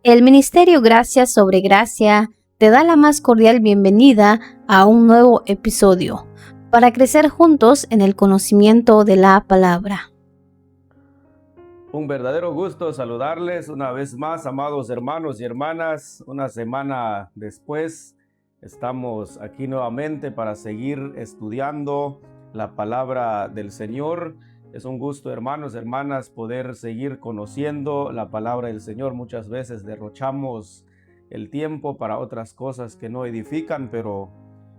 El Ministerio Gracia sobre Gracia te da la más cordial bienvenida a un nuevo episodio para crecer juntos en el conocimiento de la palabra. Un verdadero gusto saludarles una vez más, amados hermanos y hermanas. Una semana después estamos aquí nuevamente para seguir estudiando la palabra del Señor. Es un gusto, hermanos y hermanas, poder seguir conociendo la palabra del Señor. Muchas veces derrochamos el tiempo para otras cosas que no edifican, pero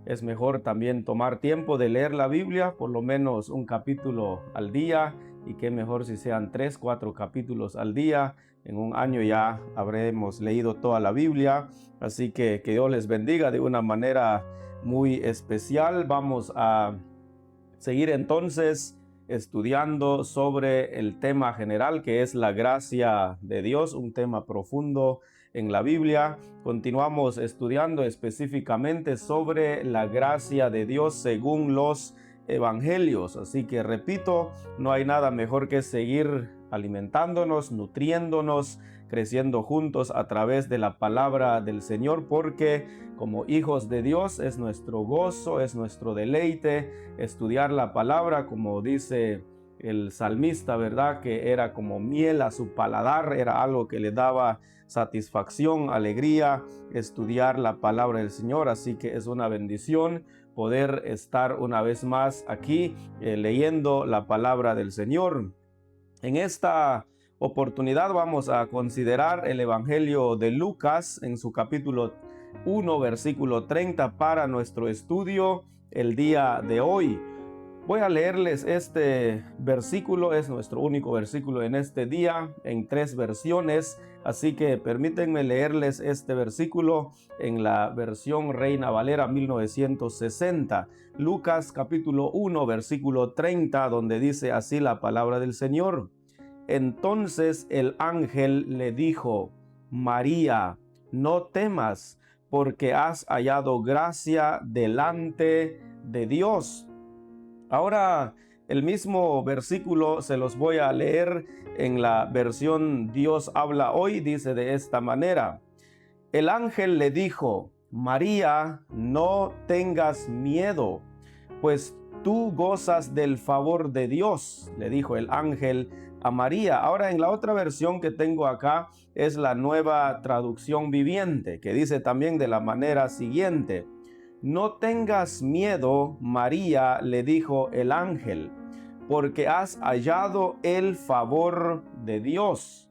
es mejor también tomar tiempo de leer la Biblia, por lo menos un capítulo al día. Y qué mejor si sean 3, 4 capítulos al día. En un año ya habremos leído toda la Biblia. Así que Dios les bendiga de una manera muy especial. Vamos a seguir entonces estudiando sobre el tema general, que es la gracia de Dios, un tema profundo en la Biblia. Continuamos estudiando específicamente sobre la gracia de Dios según los evangelios. Así que repito, no hay nada mejor que seguir alimentándonos, nutriéndonos, creciendo juntos a través de la palabra del Señor, porque como hijos de Dios es nuestro gozo, es nuestro deleite estudiar la palabra, como dice el salmista, ¿verdad? Que era como miel a su paladar, era algo que le daba satisfacción, alegría, estudiar la palabra del Señor. Así que es una bendición poder estar una vez más aquí leyendo la palabra del Señor. En esta oportunidad vamos a considerar el Evangelio de Lucas en su capítulo 1, versículo 30 para nuestro estudio el día de hoy. Voy a leerles este versículo, es nuestro único versículo en este día, en 3 versiones, así que permítanme leerles este versículo en la versión Reina Valera 1960. Lucas capítulo 1, versículo 30, donde dice así la palabra del Señor. Entonces el ángel le dijo: María, no temas, porque has hallado gracia delante de Dios. Ahora, el mismo versículo se los voy a leer en la versión Dios habla hoy. Dice de esta manera: el ángel le dijo: María, no tengas miedo, pues tú gozas del favor de Dios, le dijo el ángel a María. Ahora, en la otra versión que tengo acá es la Nueva Traducción Viviente, que dice también de la manera siguiente: no tengas miedo, María, le dijo el ángel, porque has hallado el favor de Dios.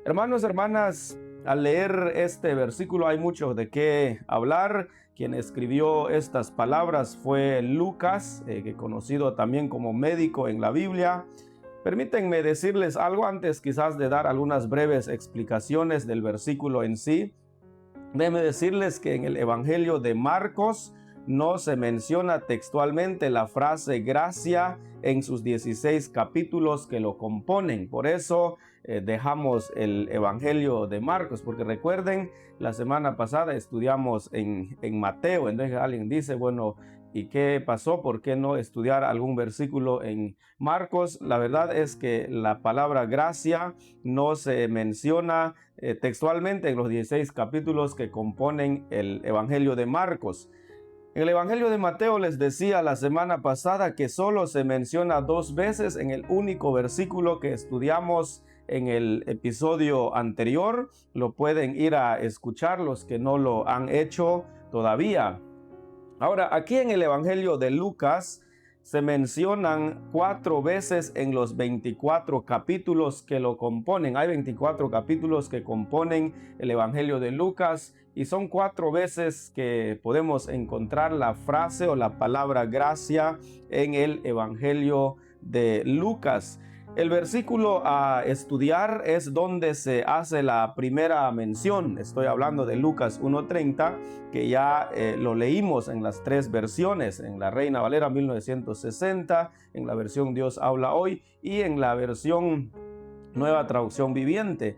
Hermanos, hermanas, al leer este versículo hay mucho de qué hablar. Quien escribió estas palabras fue Lucas, conocido también como médico en la Biblia. Permítanme decirles algo antes quizás de dar algunas breves explicaciones del versículo en sí. Déjenme decirles que en el Evangelio de Marcos no se menciona textualmente la frase gracia en sus 16 capítulos que lo componen. Por eso dejamos el Evangelio de Marcos, porque recuerden, la semana pasada estudiamos en Mateo. Entonces alguien dice, bueno, ¿y qué pasó? ¿Por qué no estudiar algún versículo en Marcos? La verdad es que la palabra gracia no se menciona textualmente en los 16 capítulos que componen el Evangelio de Marcos. En el Evangelio de Mateo les decía la semana pasada que solo se menciona 2 veces en el único versículo que estudiamos en el episodio anterior. Lo pueden ir a escuchar los que no lo han hecho todavía. Ahora, aquí en el Evangelio de Lucas se mencionan 4 veces en los 24 capítulos que lo componen. Hay 24 capítulos que componen el Evangelio de Lucas y son 4 veces que podemos encontrar la frase o la palabra gracia en el Evangelio de Lucas. El versículo a estudiar es donde se hace la primera mención. Estoy hablando de Lucas 1:30, que ya lo leímos en las 3 versiones, en la Reina Valera 1960, en la versión Dios habla hoy y en la versión Nueva Traducción Viviente.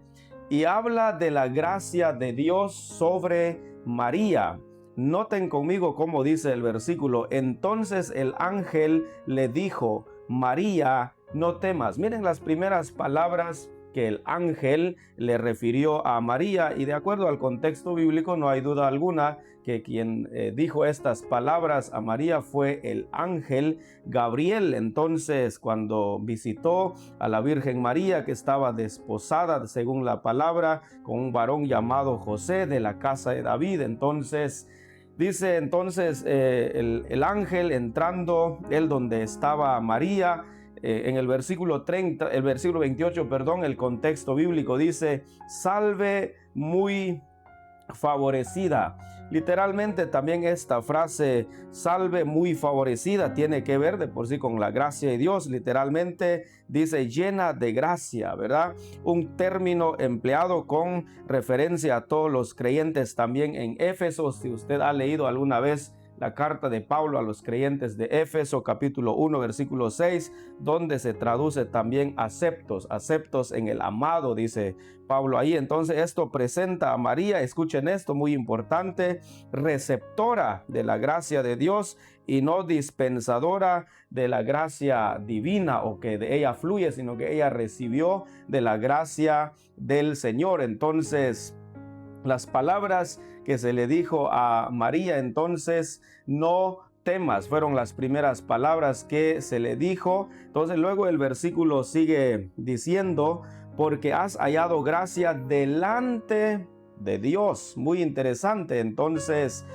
Y habla de la gracia de Dios sobre María. Noten conmigo cómo dice el versículo. Entonces el ángel le dijo: María, no temas. Miren las primeras palabras que el ángel le refirió a María, y de acuerdo al contexto bíblico no hay duda alguna que quien dijo estas palabras a María fue el ángel Gabriel. Entonces, cuando visitó a la Virgen María, que estaba desposada según la palabra con un varón llamado José de la casa de David, entonces dice el ángel entrando él donde estaba María, en el versículo 30, el versículo 28, perdón, el contexto bíblico dice: salve muy favorecida. Literalmente también esta frase salve muy favorecida tiene que ver de por sí con la gracia de Dios. Literalmente dice llena de gracia, ¿verdad? Un término empleado con referencia a todos los creyentes también en Éfeso. Si usted ha leído alguna vez la carta de Pablo a los creyentes de Éfeso, capítulo 1, versículo 6, donde se traduce también aceptos en el amado, dice Pablo ahí. Entonces esto presenta a María, escuchen esto, muy importante, receptora de la gracia de Dios y no dispensadora de la gracia divina, o que de ella fluye, sino que ella recibió de la gracia del Señor. Entonces, las palabras que se le dijo a María, entonces, no temas, fueron las primeras palabras que se le dijo. Entonces luego el versículo sigue diciendo: porque has hallado gracia delante de Dios. Muy interesante. Entonces,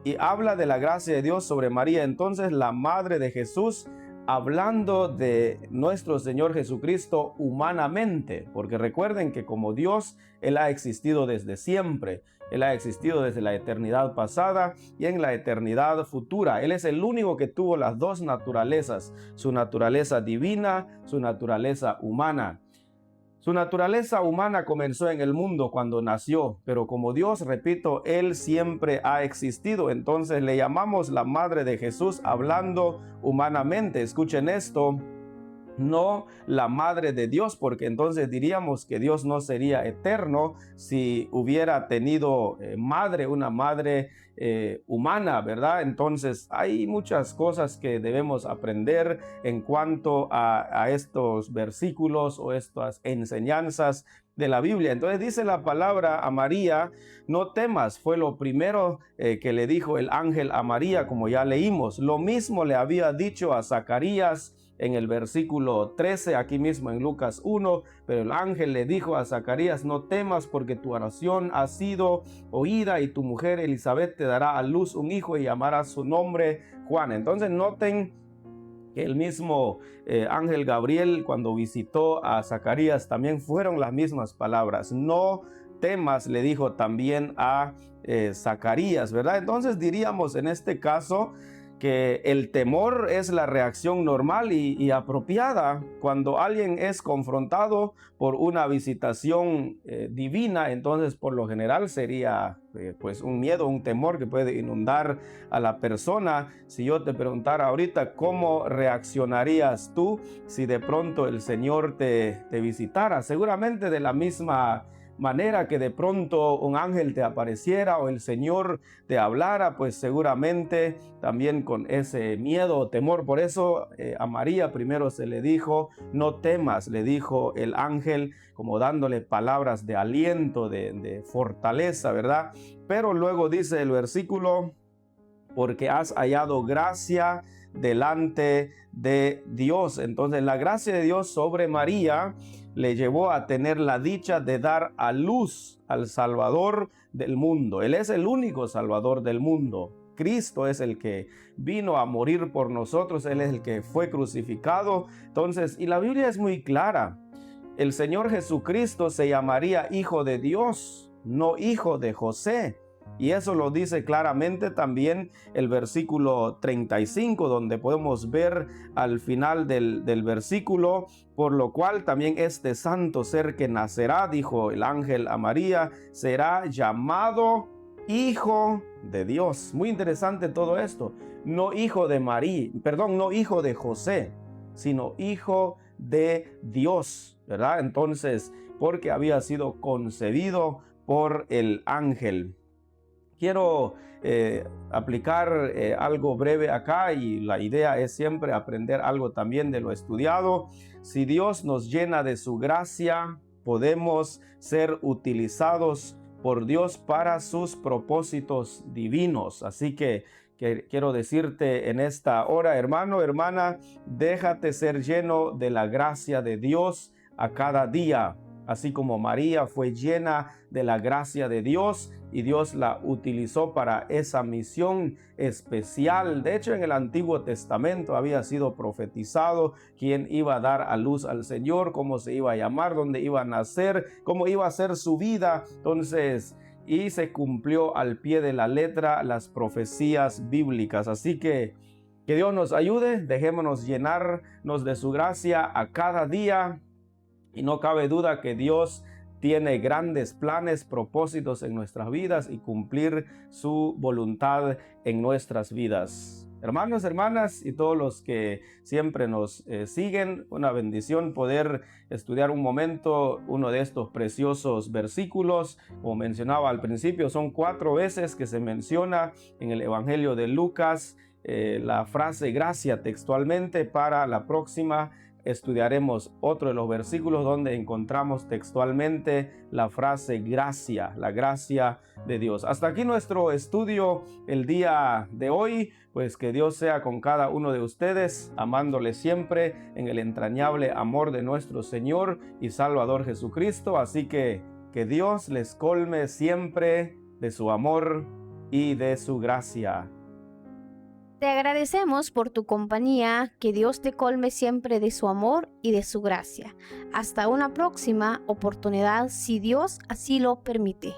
y habla de la gracia de Dios sobre María. Entonces la madre de Jesús, hablando de nuestro Señor Jesucristo humanamente, porque recuerden que como Dios, Él ha existido desde siempre. Él ha existido desde la eternidad pasada y en la eternidad futura. Él es el único que tuvo las dos naturalezas, su naturaleza divina, su naturaleza humana. Su naturaleza humana comenzó en el mundo cuando nació, pero como Dios, repito, Él siempre ha existido. Entonces le llamamos la madre de Jesús hablando humanamente. Escuchen esto: no la madre de Dios, porque entonces diríamos que Dios no sería eterno si hubiera tenido madre, una madre humana, ¿verdad? Entonces hay muchas cosas que debemos aprender en cuanto a estos versículos o estas enseñanzas de la Biblia. Entonces dice la palabra a María: no temas. Fue lo primero que le dijo el ángel a María, como ya leímos. Lo mismo le había dicho a Zacarías en el versículo 13, aquí mismo en Lucas 1, pero el ángel le dijo a Zacarías: no temas, porque tu oración ha sido oída y tu mujer Elizabeth te dará a luz un hijo y llamará su nombre Juan. Entonces noten que el mismo ángel Gabriel, cuando visitó a Zacarías, también fueron las mismas palabras. No temas, le dijo también a Zacarías, ¿verdad? Entonces diríamos en este caso que el temor es la reacción normal y apropiada cuando alguien es confrontado por una visitación divina. Entonces, por lo general sería pues un miedo, un temor que puede inundar a la persona. Si yo te preguntara ahorita cómo reaccionarías tú si de pronto el Señor te visitara, seguramente de la misma manera que de pronto un ángel te apareciera o el Señor te hablara, pues seguramente también con ese miedo o temor. Por eso a María primero se le dijo: no temas, le dijo el ángel, como dándole palabras de aliento, de fortaleza, ¿verdad? Pero luego dice el versículo: porque has hallado gracia delante de Dios. Entonces la gracia de Dios sobre María le llevó a tener la dicha de dar a luz al Salvador del mundo. Él es el único Salvador del mundo. Cristo es el que vino a morir por nosotros. Él es el que fue crucificado. Entonces, y la Biblia es muy clara: el Señor Jesucristo se llamaría Hijo de Dios, no hijo de José. Y eso lo dice claramente también el versículo 35, donde podemos ver al final del versículo: por lo cual también este santo ser que nacerá, dijo el ángel a María, será llamado Hijo de Dios. Muy interesante todo esto. No hijo de María, perdón, no hijo de José, sino Hijo de Dios, ¿verdad? Entonces, porque había sido concebido por el ángel. Quiero aplicar algo breve acá y la idea es siempre aprender algo también de lo estudiado. Si Dios nos llena de su gracia, podemos ser utilizados por Dios para sus propósitos divinos. Así que quiero decirte en esta hora, hermano, hermana, déjate ser lleno de la gracia de Dios a cada día. Así como María fue llena de la gracia de Dios y Dios la utilizó para esa misión especial. De hecho, en el Antiguo Testamento había sido profetizado quién iba a dar a luz al Señor, cómo se iba a llamar, dónde iba a nacer, cómo iba a ser su vida. Entonces, y se cumplió al pie de la letra las profecías bíblicas. Así que Dios nos ayude, dejémonos llenarnos de su gracia a cada día. Y no cabe duda que Dios tiene grandes planes, propósitos en nuestras vidas y cumplir su voluntad en nuestras vidas. Hermanos, hermanas y todos los que siempre nos siguen, una bendición poder estudiar un momento uno de estos preciosos versículos. Como mencionaba al principio, son 4 veces que se menciona en el Evangelio de Lucas la frase gracia textualmente. Para la próxima estudiaremos otro de los versículos donde encontramos textualmente la frase gracia, la gracia de Dios. Hasta aquí nuestro estudio el día de hoy. Pues que Dios sea con cada uno de ustedes, amándole siempre en el entrañable amor de nuestro Señor y Salvador Jesucristo. Así que Dios les colme siempre de su amor y de su gracia. Te agradecemos por tu compañía, que Dios te colme siempre de su amor y de su gracia. Hasta una próxima oportunidad, si Dios así lo permite.